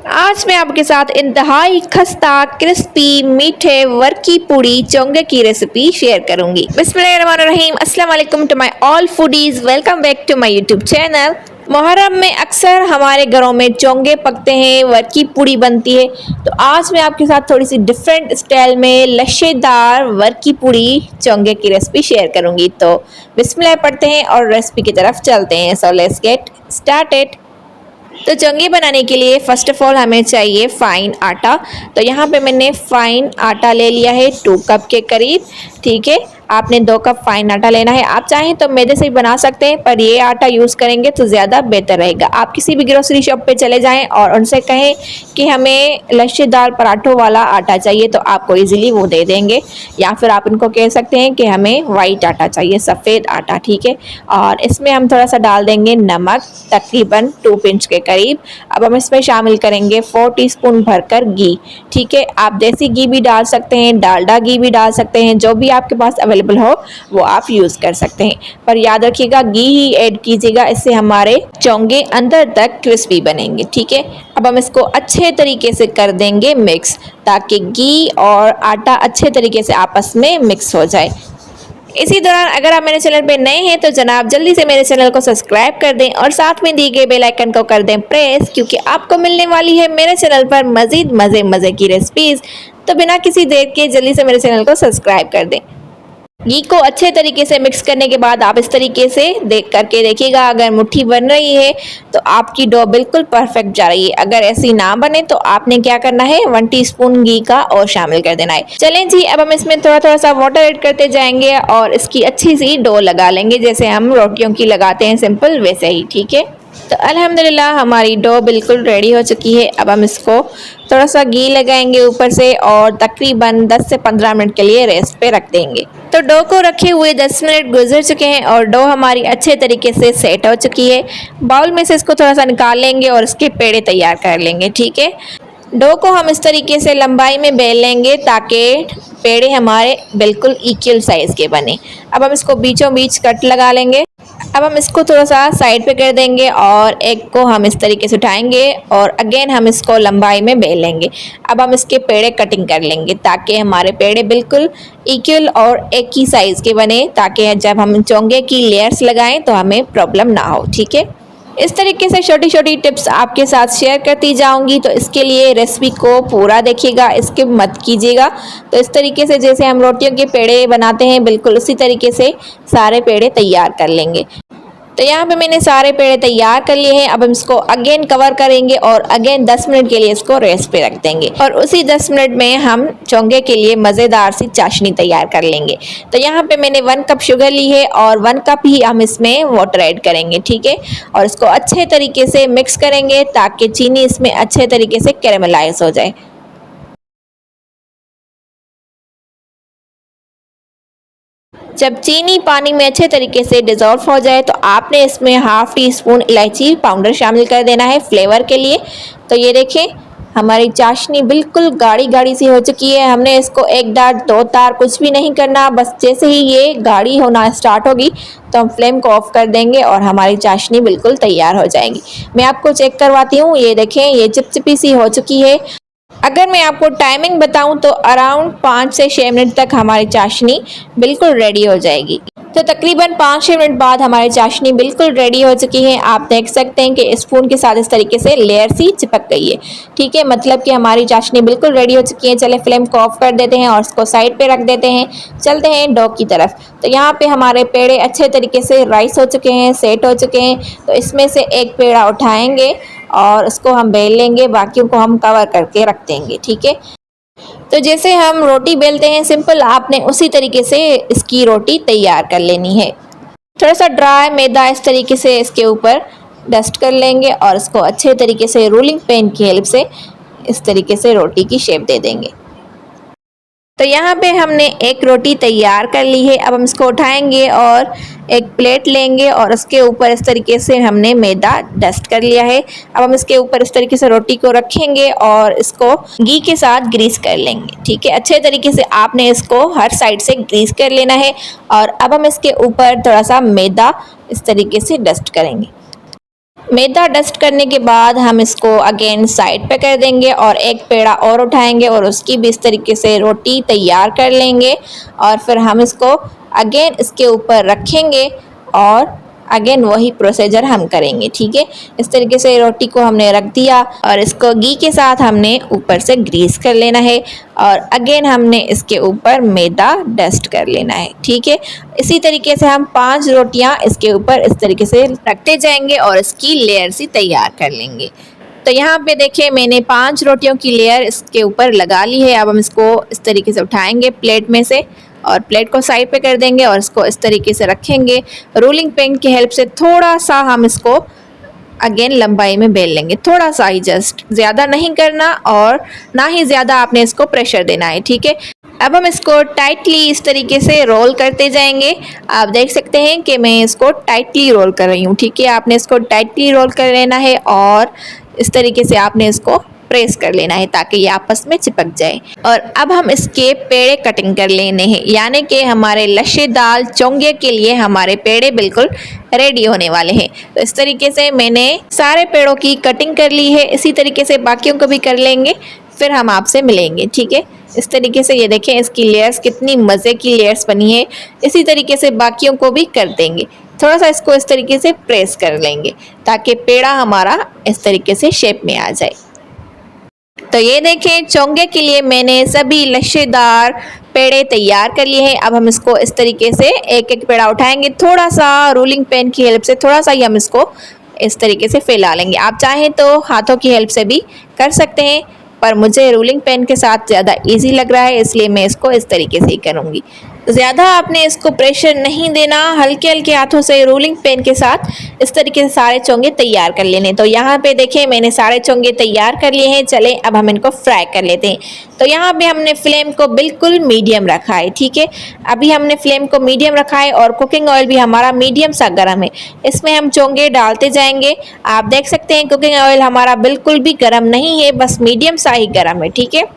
आज मैं आपके साथ इंतहाई खस्ता क्रिस्पी मीठे वर्की पूड़ी चोंगे की रेसिपी शेयर करूंगी। बिस्मिल्लाहिर्रहमानिर्रहीम, अस्सलाम वालेकुम to my all foodies, welcome back to my YouTube channel. Muharram में अक्सर हमारे घरों में चोंगे पकते हैं, वर्की पूड़ी बनती है। तो आज मैं आपके साथ थोड़ी सी डिफरेंट स्टाइल में लच्छेदार वर्की पूड़ी चोंगे की रेसिपी शेयर करूंगी। तो बिस्मिल्लाह पढ़ते हैं और रेसिपी की तरफ चलते हैं। So let's get started. तो चोंगे बनाने के लिए फ़र्स्ट ऑफ ऑल हमें चाहिए फ़ाइन आटा। तो यहाँ पे मैंने फ़ाइन आटा ले लिया है 2 कप के करीब। ठीक है, आपने 2 कप फ़ाइन आटा लेना है। आप चाहें तो मैदे से भी बना सकते हैं, पर ये आटा यूज़ करेंगे तो ज़्यादा बेहतर रहेगा। आप किसी भी ग्रोसरी शॉप पे चले जाएं और उनसे कहें कि हमें लच्छेदार पराठों वाला आटा चाहिए, तो आपको ईज़िली वो दे देंगे। या फिर आप उनको कह सकते हैं कि हमें वाइट आटा चाहिए, सफ़ेद आटा। ठीक है, और इसमें हम थोड़ा सा डाल देंगे नमक, तकरीबन 2 पिंच के करीब। अब हम इसमें शामिल करेंगे 4 टीस्पून भरकर घी। ठीक है, आप देसी घी भी डाल सकते हैं, डालडा घी भी डाल सकते हैं, जो भी आपके पास अवेलेबल हो वो आप यूज़ कर सकते हैं। पर याद रखिएगा घी ही ऐड कीजिएगा, इससे हमारे चोंगे अंदर तक क्रिस्पी बनेंगे। ठीक है, अब हम इसको अच्छे तरीके से कर देंगे मिक्स, ताकि घी और आटा अच्छे तरीके से आपस में मिक्स हो जाए। इसी दौरान अगर आप मेरे चैनल पे नए हैं तो जनाब जल्दी से मेरे चैनल को सब्सक्राइब कर दें और साथ में दिए गए बेल आइकन को कर दें प्रेस, क्योंकि आपको मिलने वाली है मेरे चैनल पर मज़ीद मज़े की रेसिपीज़। तो बिना किसी देर के जल्दी से मेरे चैनल को सब्सक्राइब कर दें। घी को अच्छे तरीके से मिक्स करने के बाद आप इस तरीके से देख करके देखिएगा, अगर मुट्ठी बन रही है तो आपकी डो बिल्कुल परफेक्ट जा रही है। अगर ऐसी ना बने तो आपने क्या करना है, 1 टीस्पून घी का और शामिल कर देना है। चलें जी, अब हम इसमें थोड़ा थोड़ा सा वाटर ऐड करते जाएंगे और इसकी अच्छी सी डो लगा लेंगे, जैसे हम रोटियों की लगाते हैं सिंपल वैसे ही। ठीक है, तो अल्हम्दुलिल्लाह हमारी डो बिल्कुल रेडी हो चुकी है। अब हम इसको थोड़ा सा घी लगाएंगे ऊपर से और तकरीबन 10 से 15 मिनट के लिए रेस्ट पे रख देंगे। तो डो को रखे हुए 10 मिनट गुजर चुके हैं और डो हमारी अच्छे तरीके से सेट हो चुकी है। बाउल में से इसको थोड़ा सा निकाल लेंगे और इसके पेड़े तैयार कर लेंगे। ठीक है, डो को हम इस तरीके से लंबाई में बेल लेंगे ताकि पेड़े हमारे बिल्कुल इक्वल साइज़ के बने। अब हम इसको बीचों बीच कट लगा लेंगे। अब हम इसको थोड़ा सा साइड पे कर देंगे और एक को हम इस तरीके से उठाएंगे और अगेन हम इसको लंबाई में बेल लेंगे। अब हम इसके पेड़े कटिंग कर लेंगे ताकि हमारे पेड़े बिल्कुल इक्वल और एक ही साइज़ के बने, ताकि जब हम चोंगे की लेयर्स लगाएं तो हमें प्रॉब्लम ना हो। ठीक है, इस तरीके से छोटी छोटी टिप्स आपके साथ शेयर करती जाऊंगी, तो इसके लिए रेसिपी को पूरा देखिएगा, स्किप मत कीजिएगा। तो इस तरीके से जैसे हम रोटियों के पेड़े बनाते हैं बिल्कुल उसी तरीके से सारे पेड़े तैयार कर लेंगे। तो यहाँ पे मैंने सारे पेड़े तैयार कर लिए हैं। अब हम इसको अगेन कवर करेंगे और अगेन 10 मिनट के लिए इसको रेस्ट पे रख देंगे और उसी 10 मिनट में हम चोंगे के लिए मज़ेदार सी चाशनी तैयार कर लेंगे। तो यहाँ पे मैंने 1 कप शुगर ली है और 1 कप ही हम इसमें वाटर ऐड करेंगे। ठीक है, और इसको अच्छे तरीके से मिक्स करेंगे ताकि चीनी इसमें अच्छे तरीके से कैरेमलाइज हो जाए। जब चीनी पानी में अच्छे तरीके से डिज़ोल्व हो जाए तो आपने इसमें हाफ़ टी स्पून इलायची पाउडर शामिल कर देना है फ्लेवर के लिए। तो ये देखें हमारी चाशनी बिल्कुल गाढ़ी गाढ़ी सी हो चुकी है। हमने इसको एक दार दो तार कुछ भी नहीं करना, बस जैसे ही ये गाढ़ी होना स्टार्ट होगी तो हम फ्लेम को ऑफ कर देंगे और हमारी चाशनी बिल्कुल तैयार हो जाएगी। मैं आपको चेक करवाती हूँ, ये देखें ये चिपचिपी सी हो चुकी है। अगर मैं आपको टाइमिंग बताऊं तो अराउंड 5 से 6 मिनट तक हमारी चाशनी बिल्कुल रेडी हो जाएगी। तो तकरीबन 5-6 मिनट बाद हमारी चाशनी बिल्कुल रेडी हो चुकी है। आप देख सकते हैं कि स्पून के साथ इस तरीके से लेयर सी चिपक गई है। ठीक है, मतलब कि हमारी चाशनी बिल्कुल रेडी हो चुकी है। चले फ्लेम को ऑफ कर देते हैं और इसको साइड पे रख देते हैं। चलते हैं डो की तरफ। तो यहाँ पे हमारे पेड़े अच्छे तरीके से राइस हो चुके हैं, सेट हो चुके हैं। तो इसमें से एक पेड़ा उठाएंगे और उसको हम बेल लेंगे, बाकियों को हम कवर करके रख देंगे। ठीक है, तो जैसे हम रोटी बेलते हैं सिंपल, आपने उसी तरीके से इसकी रोटी तैयार कर लेनी है। थोड़ा सा ड्राई मैदा इस तरीके से इसके ऊपर डस्ट कर लेंगे और इसको अच्छे तरीके से रोलिंग पेन की हेल्प से इस तरीके से रोटी की शेप दे देंगे। तो यहाँ पे हमने एक रोटी तैयार कर ली है। अब हम इसको उठाएंगे और एक प्लेट लेंगे और उसके ऊपर इस तरीके से हमने मैदा डस्ट कर लिया है। अब हम इसके ऊपर इस तरीके से रोटी को रखेंगे और इसको घी के साथ ग्रीस कर लेंगे। ठीक है, अच्छे तरीके से आपने इसको हर साइड से ग्रीस कर लेना है। और अब हम इसके ऊपर थोड़ा सा मैदा इस तरीके से डस्ट करेंगे। मैदा डस्ट करने के बाद हम इसको अगेन साइड पे कर देंगे और एक पेड़ा और उठाएंगे और उसकी भी इस तरीके से रोटी तैयार कर लेंगे और फिर हम इसको अगेन इसके ऊपर रखेंगे और अगेन वही प्रोसीजर हम करेंगे। ठीक है, इस तरीके से रोटी को हमने रख दिया और इसको घी के साथ हमने ऊपर से ग्रीस कर लेना है और अगेन हमने इसके ऊपर मैदा डस्ट कर लेना है। ठीक है, इसी तरीके से हम 5 रोटियां इसके ऊपर इस तरीके से रखते जाएंगे और इसकी लेयर सी तैयार कर लेंगे। तो यहाँ पे देखिए मैंने 5 रोटियों की लेयर इसके ऊपर लगा ली है। अब हम इसको इस तरीके से उठाएंगे प्लेट में से और प्लेट को साइड पे कर देंगे और इसको इस तरीके से रखेंगे। रोलिंग पिन की हेल्प से थोड़ा सा हम इसको अगेन लंबाई में बेल लेंगे, थोड़ा सा ही, जस्ट ज़्यादा नहीं करना और ना ही ज़्यादा आपने इसको प्रेशर देना है। ठीक है, अब हम इसको टाइटली इस तरीके से रोल करते जाएंगे। आप देख सकते हैं कि मैं इसको टाइटली रोल कर रही हूँ। ठीक है, आपने इसको टाइटली रोल कर लेना है और इस तरीके से आपने इसको प्रेस कर लेना है ताकि ये आपस में चिपक जाए। और अब हम इसके पेड़े कटिंग कर लेने हैं, यानी कि हमारे लच्छेदार चोंगे के लिए हमारे पेड़े बिल्कुल रेडी होने वाले हैं। तो इस तरीके से मैंने सारे पेड़ों की कटिंग कर ली है, इसी तरीके से बाकियों को भी कर लेंगे, फिर हम आपसे मिलेंगे। ठीक है, इस तरीके से ये देखें इसकी लेयर्स कितनी मज़े की लेयर्स बनी है। इसी तरीके से बाकियों को भी कर देंगे। थोड़ा सा इसको इस तरीके से प्रेस कर लेंगे ताकि पेड़ा हमारा इस तरीके से शेप में आ जाए। तो ये देखें चोंगे के लिए मैंने सभी लच्छेदार पेड़े तैयार कर लिए हैं। अब हम इसको इस तरीके से एक एक पेड़ा उठाएंगे, थोड़ा सा रोलिंग पेन की हेल्प से थोड़ा सा ही हम इसको इस तरीके से फैला लेंगे। आप चाहें तो हाथों की हेल्प से भी कर सकते हैं, पर मुझे रोलिंग पेन के साथ ज़्यादा इजी लग रहा है, इसलिए मैं इसको इस तरीके से ही करूँगी। ज़्यादा आपने इसको प्रेशर नहीं देना, हल्के हल्के हाथों से रोलिंग पेन के साथ इस तरीके से सारे चोंगे तैयार कर लेने। तो यहाँ पे देखें मैंने सारे चोंगे तैयार कर लिए हैं। चलें अब हम इनको फ्राई कर लेते हैं। तो यहाँ पे हमने फ्लेम को बिल्कुल मीडियम रखा है। ठीक है, अभी हमने फ्लेम को मीडियम रखा है और कुकिंग ऑयल भी हमारा मीडियम सा गर्म है। इसमें हम चोंगे डालते जाएंगे। आप देख सकते हैं कुकिंग ऑयल हमारा बिल्कुल भी गर्म नहीं है, बस मीडियम सा ही गर्म है। ठीक है,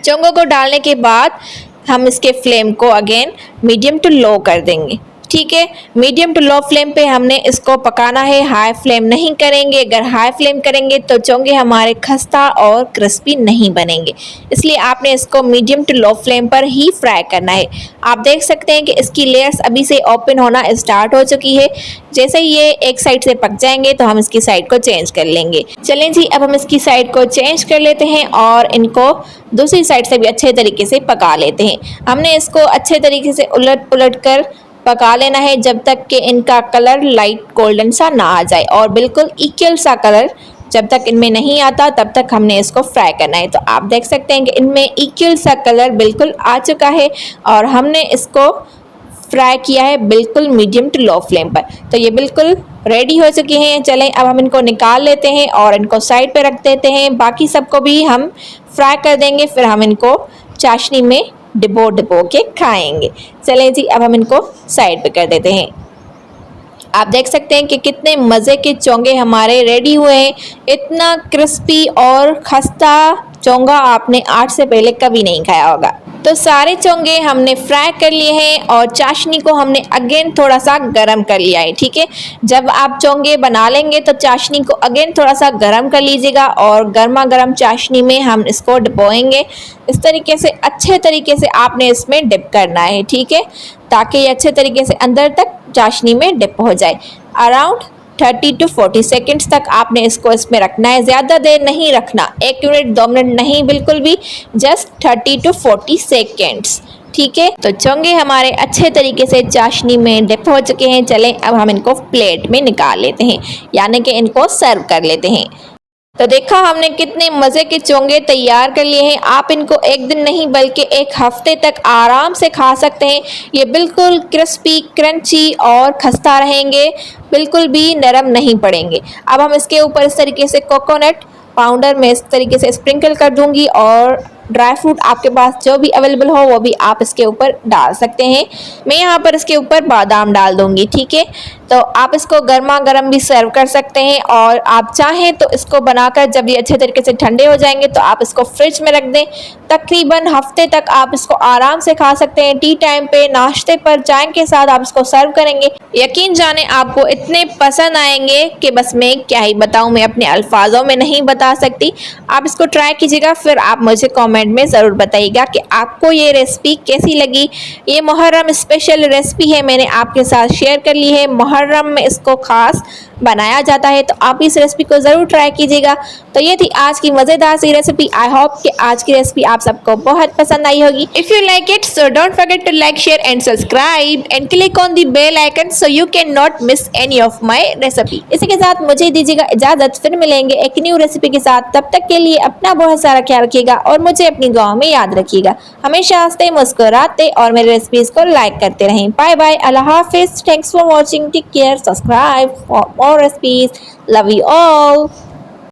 चोंगों को डालने के बाद हम इसके फ्लेम को अगेन मीडियम टू लो कर देंगे। ठीक है, मीडियम टू लो फ्लेम पे हमने इसको पकाना है, हाई फ्लेम नहीं करेंगे। अगर हाई फ्लेम करेंगे तो चोंगे हमारे खस्ता और क्रिस्पी नहीं बनेंगे, इसलिए आपने इसको मीडियम टू लो फ्लेम पर ही फ्राई करना है। आप देख सकते हैं कि इसकी लेयर्स अभी से ओपन होना स्टार्ट हो चुकी है। जैसे ही ये एक साइड से पक जाएंगे तो हम इसकी साइड को चेंज कर लेंगे। चलें जी, अब हम इसकी साइड को चेंज कर लेते हैं और इनको दूसरी साइड से भी अच्छे तरीके से पका लेते हैं। हमने इसको अच्छे तरीके से उलट पुलट कर पका लेना है जब तक कि इनका कलर लाइट गोल्डन सा ना आ जाए और बिल्कुल इक्वल सा कलर जब तक इनमें नहीं आता तब तक हमने इसको फ्राई करना है। तो आप देख सकते हैं कि इनमें इक्वल सा कलर बिल्कुल आ चुका है और हमने इसको फ्राई किया है बिल्कुल मीडियम टू लो फ्लेम पर। तो ये बिल्कुल रेडी हो चुके हैं। चलें अब हम इनको निकाल लेते हैं और इनको साइड पे रख देते हैं। बाकी सबको भी हम फ्राई कर देंगे, फिर हम इनको चाशनी में डिबो डिबो के खाएंगे। चलें जी, अब हम इनको साइड पे कर देते हैं। आप देख सकते हैं कि कितने मज़े के चोंगे हमारे रेडी हुए हैं। इतना क्रिस्पी और खस्ता चोंगा आपने आज से पहले कभी नहीं खाया होगा। तो सारे चोंगे हमने फ्राई कर लिए हैं और चाशनी को हमने अगेन थोड़ा सा गरम कर लिया है। ठीक है, जब आप चोंगे बना लेंगे तो चाशनी को अगेन थोड़ा सा गरम कर लीजिएगा और गर्मा गर्म चाशनी में हम इसको डिपोएंगे। इस तरीके से अच्छे तरीके से आपने इसमें डिप करना है। ठीक है, ताकि ये अच्छे तरीके से अंदर तक चाशनी में डिप हो जाए। अराउंड 30 to 40 सेकेंड्स तक आपने इसको इसमें रखना है, ज़्यादा देर नहीं रखना, 1 मिनट 2 मिनट नहीं, बिल्कुल भी, जस्ट 30 to 40 सेकेंड्स। ठीक है, तो चोंगे हमारे अच्छे तरीके से चाशनी में डिप हो चुके हैं। चलें अब हम इनको प्लेट में निकाल लेते हैं, यानी कि इनको सर्व कर लेते हैं। तो देखा हमने कितने मज़े के चोंगे तैयार कर लिए हैं। आप इनको एक दिन नहीं बल्कि एक हफ्ते तक आराम से खा सकते हैं। ये बिल्कुल क्रिस्पी, क्रंची और खस्ता रहेंगे, बिल्कुल भी नरम नहीं पड़ेंगे। अब हम इसके ऊपर इस तरीके से कोकोनट पाउडर में इस तरीके से स्प्रिंकल कर दूंगी और ड्राई फ्रूट आपके पास जो भी अवेलेबल हो वो भी आप इसके ऊपर डाल सकते हैं। मैं यहाँ पर इसके ऊपर बादाम डाल दूंगी, ठीक है। तो आप इसको गर्मा गर्म भी सर्व कर सकते हैं, और आप चाहें तो इसको बनाकर जब ये अच्छे तरीके से ठंडे हो जाएंगे तो आप इसको फ्रिज में रख दें। तकरीबन हफ्ते तक आप इसको आराम से खा सकते हैं। टी टाइम पे, नाश्ते पर, चाय के साथ आप इसको सर्व करेंगे, यकीन जाने आपको इतने पसंद आएंगे कि बस मैं क्या ही बताऊं, मैं अपने अल्फाजों में नहीं बता सकती। आप इसको ट्राई कीजिएगा, फिर आप मुझे कमेंट में ज़रूर बताइएगा कि आपको ये रेसिपी कैसी लगी। ये मुहर्रम स्पेशल रेसिपी है, मैंने आपके साथ शेयर कर ली है। मुहर्रम में इसको खास बनाया जाता है, तो आप इस रेसिपी को ज़रूर ट्राई कीजिएगा। तो ये थी आज की मज़ेदार सी रेसिपी। आई होप कि आज की रेसिपी आप सबको बहुत पसंद आई होगी। If you like it so don't forget to like, share and subscribe and click on the bell icon so you can not miss any of my recipe. इसी के साथ मुझे दीजिएगा इजाज़त, फिर मिलेंगे एक न्यू रेसिपी के साथ। तब तक के लिए अपना बहुत सारा ख्याल रखिएगा और मुझे अपनी दुआओं में याद रखिएगा। हमेशा हंसते मुस्कुराते और मेरे रेसिपीज़ को लाइक करते रहें। बाय बाय, अल्लाह हाफिज़, thanks for watching, take care, subscribe for more recipes. Love you all.